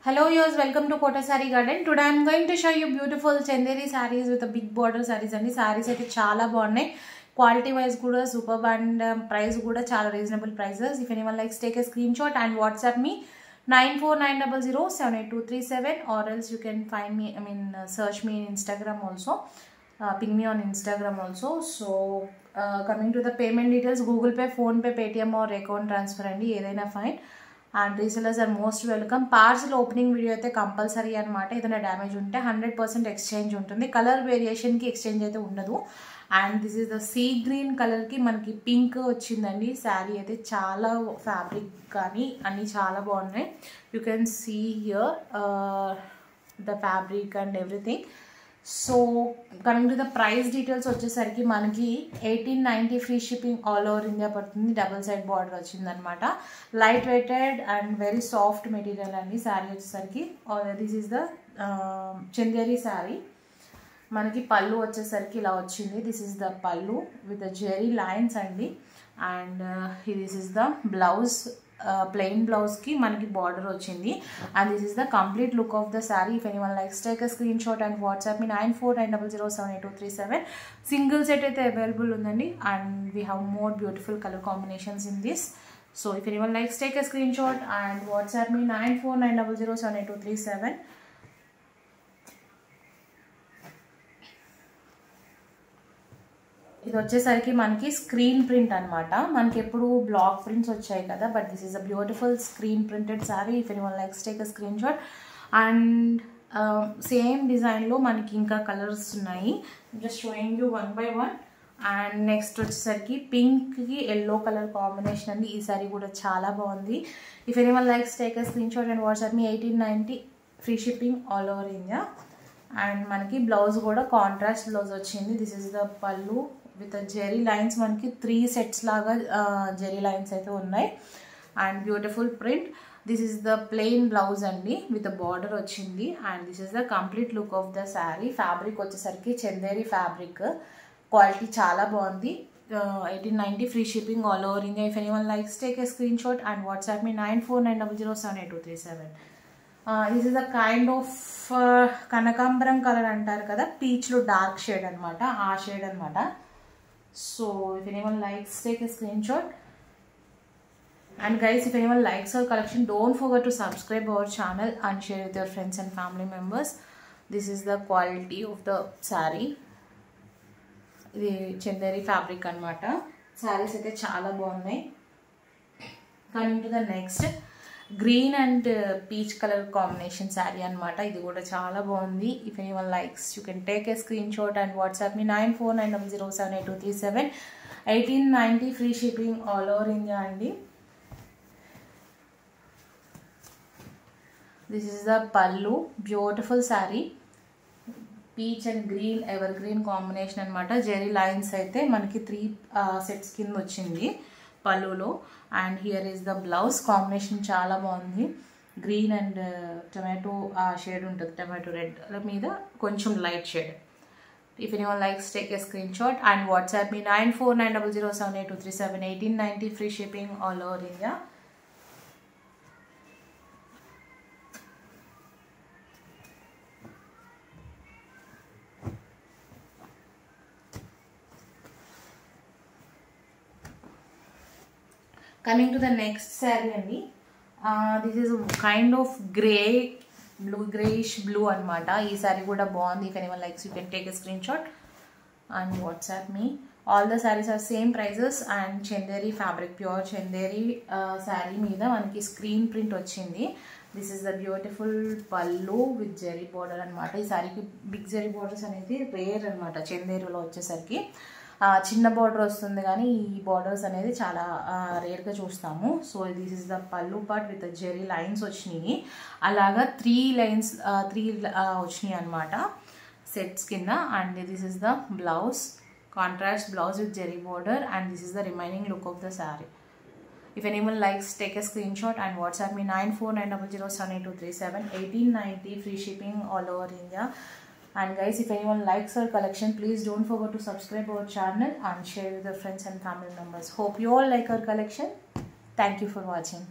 Hello viewers, welcome to Kota Saree Garden. Today I am going to show you beautiful Chanderi sarees with a big border sarees and sarees aithe chaala baagunnai. Quality wise kuda superb and price kuda chaala reasonable prices. If anyone likes, take a screenshot and WhatsApp me 9490078237 or else you can find me, search me in Instagram also. Ping me on Instagram also. So coming to the payment details, Google Pay, Phone Pay, Paytm or account transfer andi edaina fine. And resellers are most welcome. Parcel opening video అయితే compulsory అనమాట. ఏదైనా damage ఉంటే 100% exchange ఉంటుంది. Colour వేరియేషన్కి exchange అయితే ఉండదు. And this is the sea green కలర్కి మనకి pink వచ్చిందండి. శారీ అయితే చాలా ఫ్యాబ్రిక్ కానీ అన్నీ చాలా బాగున్నాయి. You can see here the fabric and everything. So coming to the price details వచ్చేసరికి మనకి 1890 free shipping all over India పడుతుంది. డబుల్ సైడ్ బార్డర్ వచ్చిందనమాట. Light weighted and very soft material అండి. శారీ వచ్చేసరికి this is the Chanderi sari. మనకి పళ్ళు వచ్చేసరికి ఇలా వచ్చింది. This is the pallu with the zari lines అండి. And this is the blouse. Plain blouse की మనకి బార్డర్ వచ్చింది. And this is the complete look of the sari. If anyone likes, take a screen shot and WhatsApp me 9490078237. Single set అయితే available ఉందండి. And we have more beautiful colour combinations in this. So if anyone likes, take a screen shot and WhatsApp me 9490078237. ఇది వచ్చేసరికి మనకి screen print అనమాట. మనకి ఎప్పుడు block prints వచ్చాయి కదా, but this is a beautiful screen printed sari. If anyone likes, take a screen shot. And same డిజైన్లో మనకి ఇంకా కలర్స్ ఉన్నాయి. Just showing you one by one. And next వచ్చేసరికి పింక్కి ఎల్లో కలర్ కాంబినేషన్ అండి. ఈ శారీ కూడా చాలా బాగుంది. If anyone likes, take a screen shot and WhatsApp me 1890 free shipping all over India. And మనకి బ్లౌజ్ కూడా కాంట్రాస్ట్ బ్లౌజ్ వచ్చింది. This is the pallu with zari lines. మనకి 3 సెట్స్ లాగా జెరీ లైన్స్ అయితే ఉన్నాయి. And beautiful print. This is the plain blouse అండి with border వచ్చింది. And this is the complete look of the sari. Fabric వచ్చేసరికి చందేరి ఫ్యాబ్రిక్. క్వాలిటీ చాలా బాగుంది. 1890 free shipping all over India. If anyone likes, take a screen shot and WhatsApp me 9490078237. This is a kind of కనకాంబరం colour అంటారు కదా, పీచ్లో dark shade అనమాట. ఆ shade అనమాట. So if anyone likes, take a screenshot. And guys, if anyone likes our collection, don't forget to subscribe our channel and share with your friends and family members. This is the quality of the saree. ఇది Chanderi fabric అనమాట. శారీస్ అయితే చాలా బాగున్నాయి. Coming to the next, green and peach colour combination sari అనమాట. ఇది కూడా చాలా బాగుంది. If anyone likes, you can take a screen shot and WhatsApp me 9490078237. 1890 free shipping all over India అండి. దిస్ ఈస్ ద పళ్ళు. Beautiful sari. Peach and green ever green combination అనమాట. Zari lines అయితే మనకి 3 సెట్స్ కింద వచ్చింది పళ్ళులో. And here is the blouse. Combination చాలా బాగుంది. గ్రీన్ అండ్ టొమాటో షేడ్ ఉంటుంది, టొమాటో రెడ్ మీద కొంచెం light shade. If anyone likes, take a screen shot and WhatsApp me 9490078237. 1890 free shipping all over India. Coming to the next sari అండి. This is kind of greyish blue అనమాట. ఈ శారీ కూడా బాగుంది. If anyone likes, you can take a screen shot and WhatsApp me. All the saris are same prices. And Chanderi fabric, pure Chanderi sari మీద మనకి screen print వచ్చింది. This is the beautiful pallu with zari border అనమాట. ఈ శారీకి బిగ్ జెరీ బార్డర్స్ అనేది రేర్ అనమాట. చందేరిలో వచ్చేసరికి చిన్న బార్డర్ వస్తుంది కానీ ఈ బార్డర్స్ అనేది చాలా రేర్గా చూస్తాము. So this is the pallu part with zari lines వచ్చినాయి. అలాగా 3 లైన్స్ వచ్చినాయి అనమాట సెట్స్ కింద. And this is the blouse, contrast blouse with zari border. And this is the remaining look of the sari. If anyone likes, take a screen shot and WhatsApp me 9490078237. 1890 free shipping all over India. And guys, if anyone likes our collection, please don't forget to subscribe our channel and share with your friends and family members. Hope you all like our collection. Thank you for watching.